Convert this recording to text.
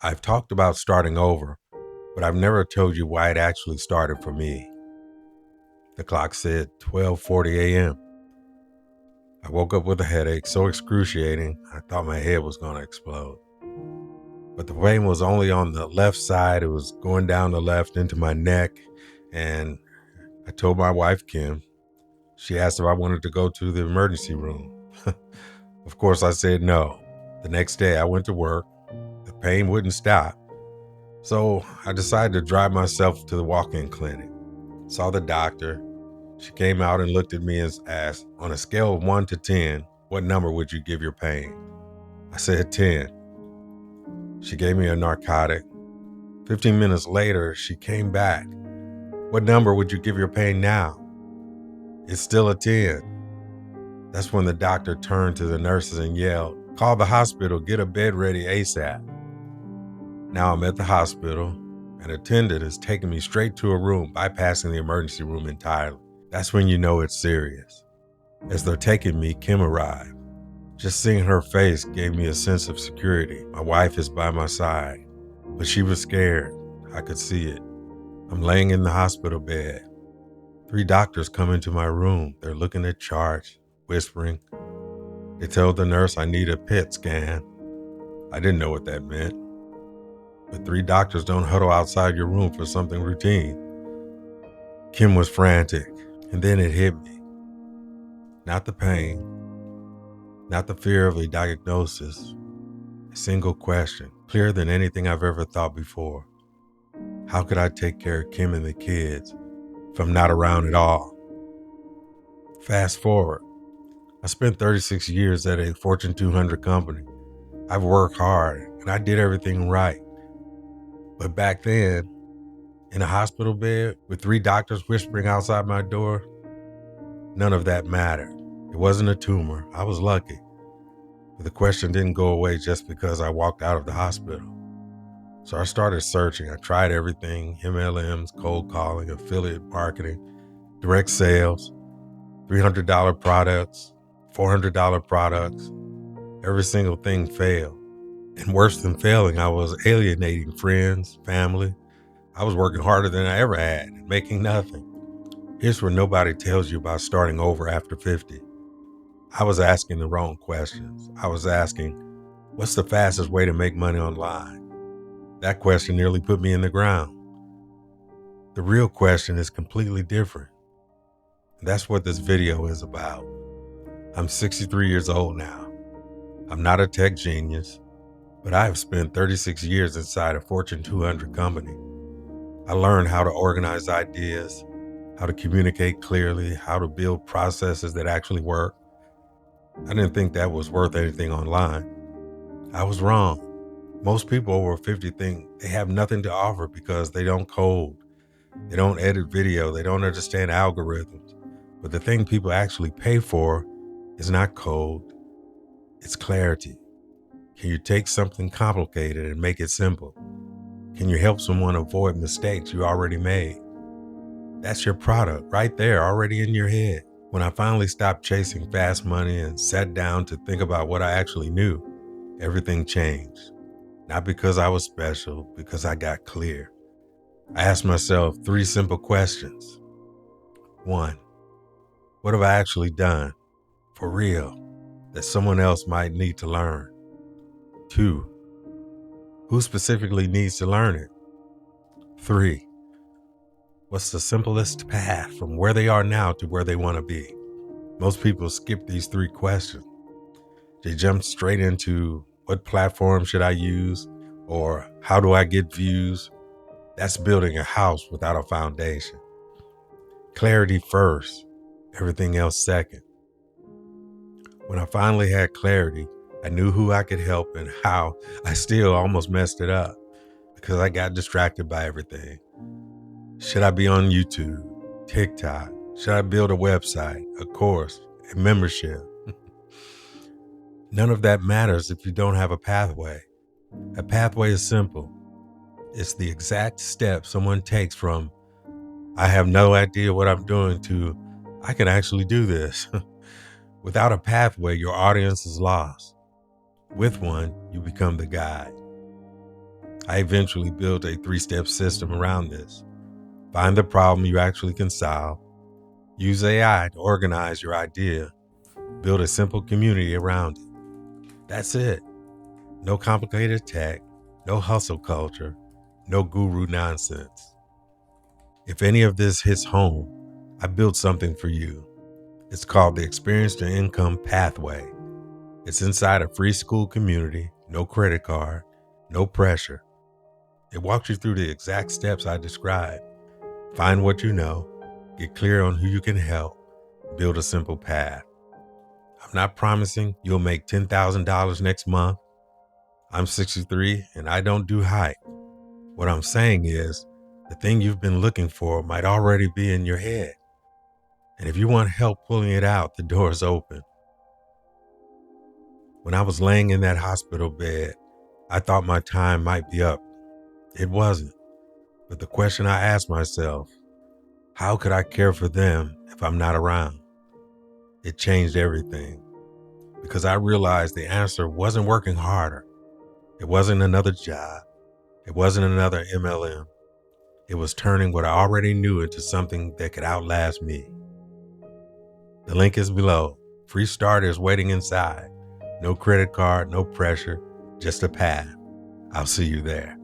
I've talked about starting over, but I've never told you why it actually started for me. The clock said 12:40 a.m. I woke up with a headache so excruciating I thought my head was going to explode. But the pain was only on the left side. It was going down the left into my neck. And I told my wife, Kim. She asked if I wanted to go to the emergency room. Of course, I said no. The next day I went to work. The pain wouldn't stop. So I decided to drive myself to the walk-in clinic. Saw the doctor. She came out and looked at me and asked, on a scale of 1 to 10, what number would you give your pain? I said 10. She gave me a narcotic. 15 minutes later, she came back. What number would you give your pain now? It's still a 10. That's when the doctor turned to the nurses and yelled, call the hospital, get a bed ready ASAP. Now I'm at the hospital. An attendant is taking me straight to a room, bypassing the emergency room entirely. That's when you know it's serious. As they're taking me, Kim arrived. Just seeing her face gave me a sense of security. My wife is by my side, but she was scared. I could see it. I'm laying in the hospital bed. 3 doctors come into my room. They're looking at charts, whispering. They told the nurse I need a PET scan. I didn't know what that meant. But 3 doctors don't huddle outside your room for something routine. Kim was frantic, and then it hit me. Not the pain, not the fear of a diagnosis. A single question, clearer than anything I've ever thought before. How could I take care of Kim and the kids if I'm not around at all? Fast forward. I spent 36 years at a Fortune 200 company. I've worked hard, and I did everything right. But back then, in a hospital bed with 3 doctors whispering outside my door, none of that mattered. It wasn't a tumor. I was lucky. But the question didn't go away just because I walked out of the hospital. So I started searching. I tried everything, MLMs, cold calling, affiliate marketing, direct sales, $300 products, $400 products. Every single thing failed. And worse than failing, I was alienating friends, family. I was working harder than I ever had and making nothing. Here's where nobody tells you about starting over after 50. I was asking the wrong questions. I was asking, what's the fastest way to make money online? That question nearly put me in the ground. The real question is completely different. And that's what this video is about. I'm 63 years old now. I'm not a tech genius, but I have spent 36 years inside a Fortune 200 company. I learned how to organize ideas, how to communicate clearly, how to build processes that actually work. I didn't think that was worth anything online. I was wrong. Most people over 50 think they have nothing to offer because they don't code, they don't edit video, they don't understand algorithms. But the thing people actually pay for is not code, it's clarity. Can you take something complicated and make it simple? Can you help someone avoid mistakes you already made? That's your product right there, already in your head. When I finally stopped chasing fast money and sat down to think about what I actually knew, everything changed. Not because I was special, because I got clear. I asked myself 3 simple questions. 1, what have I actually done, for real, that someone else might need to learn? 2, who specifically needs to learn it? 3, what's the simplest path from where they are now to where they want to be? Most people skip these 3 questions. They jump straight into what platform should I use or how do I get views? That's building a house without a foundation. Clarity first, everything else second. When I finally had clarity, I knew who I could help and how. I still almost messed it up because I got distracted by everything. Should I be on YouTube, TikTok? Should I build a website, a course, a membership? None of that matters if you don't have a pathway. A pathway is simple. It's the exact step someone takes from, I have no idea what I'm doing, to, I can actually do this. Without a pathway, your audience is lost. With one, you become the guide. I eventually built a 3-step system around this. Find the problem you actually can solve. Use AI to organize your idea. Build a simple community around it. That's it. No complicated tech, no hustle culture, no guru nonsense. If any of this hits home, I built something for you. It's called the Experience to Income Pathway. It's inside a free Skool community, no credit card, no pressure. It walks you through the exact steps I described. Find what you know, get clear on who you can help, build a simple path. I'm not promising you'll make $10,000 next month. I'm 63 and I don't do hype. What I'm saying is, the thing you've been looking for might already be in your head. And if you want help pulling it out, the door is open. When I was laying in that hospital bed, I thought my time might be up. It wasn't. But the question I asked myself, how could I care for them if I'm not around? It changed everything. Because I realized the answer wasn't working harder. It wasn't another job. It wasn't another MLM. It was turning what I already knew into something that could outlast me. The link is below. Free starter is waiting inside. No credit card, no pressure, just a path. I'll see you there.